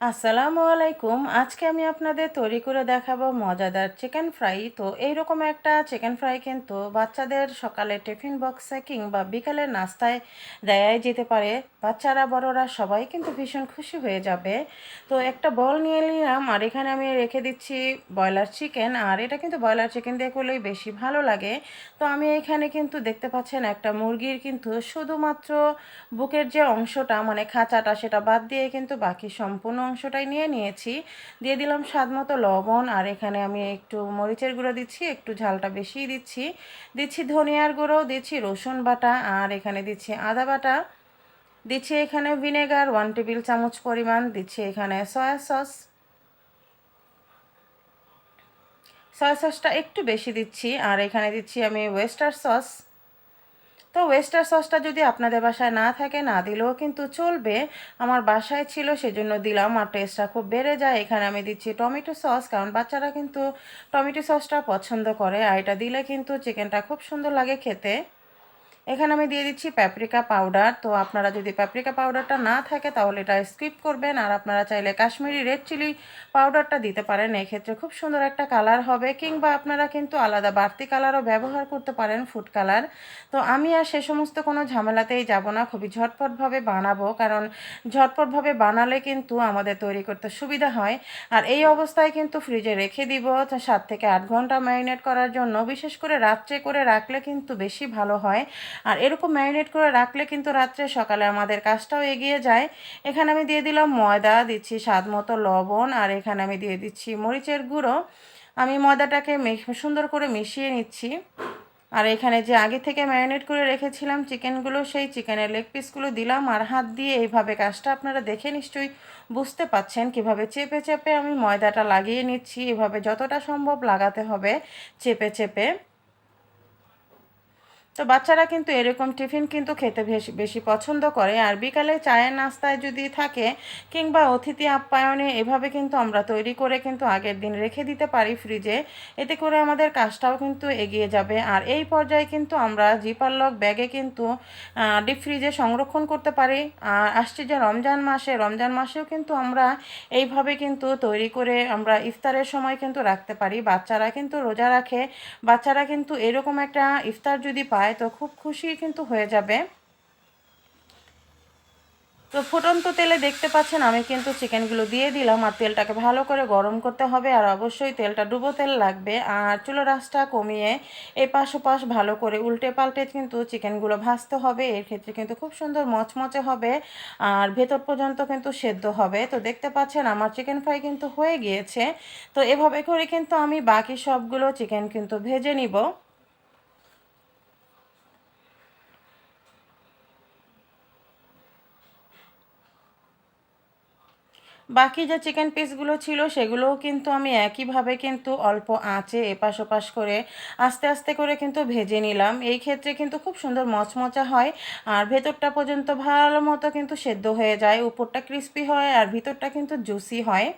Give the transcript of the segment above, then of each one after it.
আসসালামু আলাইকুম। আজকে আমি আপনাদের তৈরি করে দেখাবো মজাদার চিকেন ফ্রাই। তো এইরকম একটা চিকেন ফ্রাই কিন্তু বাচ্চাদের সকালে টিফিন বক্সে কিংবা বিকালের নাস্তায় দেয়াই যেতে পারে। বাচ্চারা বড়রা সবাই কিন্তু ভীষণ খুশি হয়ে যাবে। তো একটা বল নিয়ে নিলাম আর এখানে আমি রেখে দিচ্ছি ব্রয়লার চিকেন, আর এটা কিন্তু ব্রয়লার চিকেন দিয়ে করলেই বেশি ভালো লাগে। তো আমি এখানে কিন্তু দেখতে পাচ্ছেন একটা মুরগির কিন্তু শুধুমাত্র বুকের যে অংশটা মানে খাঁচাটা সেটা বাদ দিয়ে কিন্তু বাকি সম্পূর্ণ অংশটাই নিয়ে নিয়েছি। দিয়ে দিলাম স্বাদ মতো লবণ, আর এখানে আমি একটু মরিচের গুঁড়ো দিচ্ছি, একটু ঝালটা বেশিই দিচ্ছি। দিচ্ছি ধনিয়ার গুঁড়ো, দিচ্ছি রসুন বাটা, আর এখানে দিচ্ছি আদা বাটা। দিচ্ছি এখানে ভিনেগার 1 টেবিল চামচ পরিমাণ, দিচ্ছি এখানে সয়া সস। সয়া সসটা একটু বেশি দিচ্ছি, আর এখানে দিচ্ছি আমি ওয়েস্টার সস। তো ওয়েস্টার সসটা যদি আপনাদের বাসায় না থাকে না দিলেও কিন্তু চলবে। আমার বাসায় ছিল সেজন্য দিলাম, আর টেস্টটা খুব বেড়ে যায়। এখানে আমি দিচ্ছি টমেটো সস, কারণ বাচ্চারা কিন্তু টমেটো সসটা পছন্দ করে, আর এটা দিলে কিন্তু চিকেনটা খুব সুন্দর লাগে খেতে। এখানে আমি দিয়ে দিচ্ছি প্যাপরিকা পাউডার। তো আপনারা যদি প্যাপরিকা পাউডারটা না থাকে তাহলে এটা স্কিপ করবেন, আর আপনারা চাইলে কাশ্মীরি রেড চিলি পাউডারটা দিতে পারেন, এক্ষেত্রে খুব সুন্দর একটা কালার হবে। কিংবা আপনারা কিন্তু আলাদা বাড়তি কালারও ব্যবহার করতে পারেন, ফুড কালার। তো আমি আর সে সমস্ত কোনো ঝামেলাতেই যাব না, খুবই ঝটপটভাবে বানাবো, কারণ ঝটপটভাবে বানালে কিন্তু আমাদের তৈরি করতে সুবিধা হয়। আর এই অবস্থায় কিন্তু ফ্রিজে রেখে দিব 7 থেকে 8 ঘন্টা ম্যারিনেট করার জন্য। বিশেষ করে রাত্রে করে রাখলে কিন্তু বেশি ভালো হয়। আর এরকম ম্যারিনেট করে রাখলে কিন্তু রাত্রে সকালে আমাদের কাজটাও এগিয়ে যায়। এখানে আমি দিয়ে দিলাম ময়দা, দিচ্ছি স্বাদ মতো লবণ, আর এখানে আমি দিয়ে দিচ্ছি মরিচের গুঁড়ো। আমি ময়দাটাকে সুন্দর করে মিশিয়ে নিচ্ছি। আর এখানে যে আগে থেকে ম্যারিনেট করে রেখেছিলাম চিকেনগুলো, সেই চিকেনের লেগ পিসগুলো দিলাম, আর হাত দিয়ে এইভাবে কাজটা আপনারা দেখে নিশ্চয়ই বুঝতে পাচ্ছেন কিভাবে চেপে চেপে আমি ময়দাটা লাগিয়ে নিচ্ছি। এভাবে যতটা সম্ভব লাগাতে হবে চেপে চেপে। তো বাচ্চারা কিন্তু এরকম টিফিন কিন্তু খেতে বেশি বেশি পছন্দ করে। আর বিকালে চায়ের নাস্তায় যদি থাকে কিংবা অতিথি আপ্যায়নে এভাবে কিন্তু আমরা তৈরি করে কিন্তু আগের দিন রেখে দিতে পারি ফ্রিজে। এতে করে আমাদের কাজটাও কিন্তু এগিয়ে যাবে। আর এই পর্যায়ে কিন্তু আমরা জিপার লক ব্যাগে কিন্তু ডিপ ফ্রিজে সংরক্ষণ করতে পারি। আর আসছে যে রমজান মাসে, রমজান মাসেও কিন্তু আমরা এইভাবে কিন্তু তৈরি করে আমরা ইফতারের সময় কিন্তু রাখতে পারি। বাচ্চারা কিন্তু রোজা রাখে, বাচ্চারা কিন্তু এরকম একটা ইফতার যদি পায় তো খুব খুশি কিন্তু হয়ে যাবে। তো ফুটন্ত তেলে দেখতে পাচ্ছেন আমি কিন্তু চিকেনগুলো দিয়ে দিলাম, আর তেলটাকে ভালো করে গরম করতে হবে, আর অবশ্যই তেলটা ডুবো তেল লাগবে। আর চুলোর আঁচটা কমিয়ে এপাশ ওপাশ ভালো করে উল্টে পাল্টে কিন্তু চিকেনগুলো ভাজতে হবে। এর ক্ষেত্রে কিন্তু খুব সুন্দর মচমচে হবে, আর ভেতর পর্যন্ত কিন্তু সেদ্ধ হবে। তো দেখতে পাচ্ছেন আমার চিকেন ফ্রাই কিন্তু হয়ে গিয়েছে। তো এভাবে করে কিন্তু আমি বাকি সবগুলো চিকেন কিন্তু ভেজে নিব। বাকি যে চিকেন পিসগুলো ছিল সেগুলোও কিন্তু আমি একইভাবে কিন্তু অল্প আঁচে এপাশ ওপাশ করে আস্তে আস্তে করে কিন্তু ভেজে নিলাম। এই ক্ষেত্রে কিন্তু খুব সুন্দর মচমচা হয়, আর ভেতরটা পর্যন্ত ভালো মতো কিন্তু সেদ্ধ হয়ে যায়, উপরটা ক্রিস্পি হয় আর ভিতরটা কিন্তু জুসি হয়।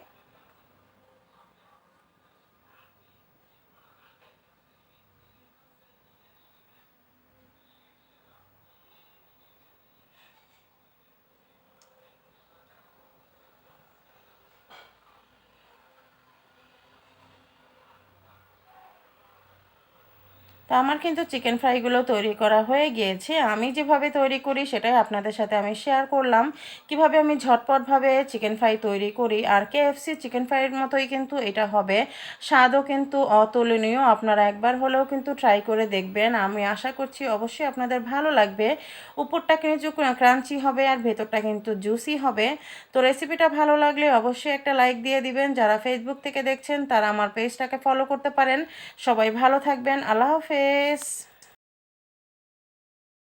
তো আমার কিন্তু চিকেন ফ্রাইগুলো তৈরি করা হয়ে গিয়েছে। আমি যেভাবে তৈরি করি সেটাই আপনাদের সাথে আমি শেয়ার করলাম, কিভাবে আমি ঝটপটভাবে চিকেন ফ্রাই তৈরি করি। আর কেএফসি চিকেন ফ্রাইয়ের মতোই কিন্তু এটা হবে, স্বাদও কিন্তু অতুলনীয়। আপনারা একবার হলেও কিন্তু ট্রাই করে দেখবেন, আমি আশা করছি অবশ্যই আপনাদের ভালো লাগবে। উপরটা কিন্তু ক্রাঞ্চি হবে আর ভেতরটা কিন্তু জুসি হবে। তো রেসিপিটা ভালো লাগলে অবশ্যই একটা লাইক দিয়ে দিবেন। যারা ফেসবুক থেকে দেখছেন তারা আমার পেজটাকে ফলো করতে পারেন। সবাই ভালো থাকবেন। আল্লাহ হাফেজ।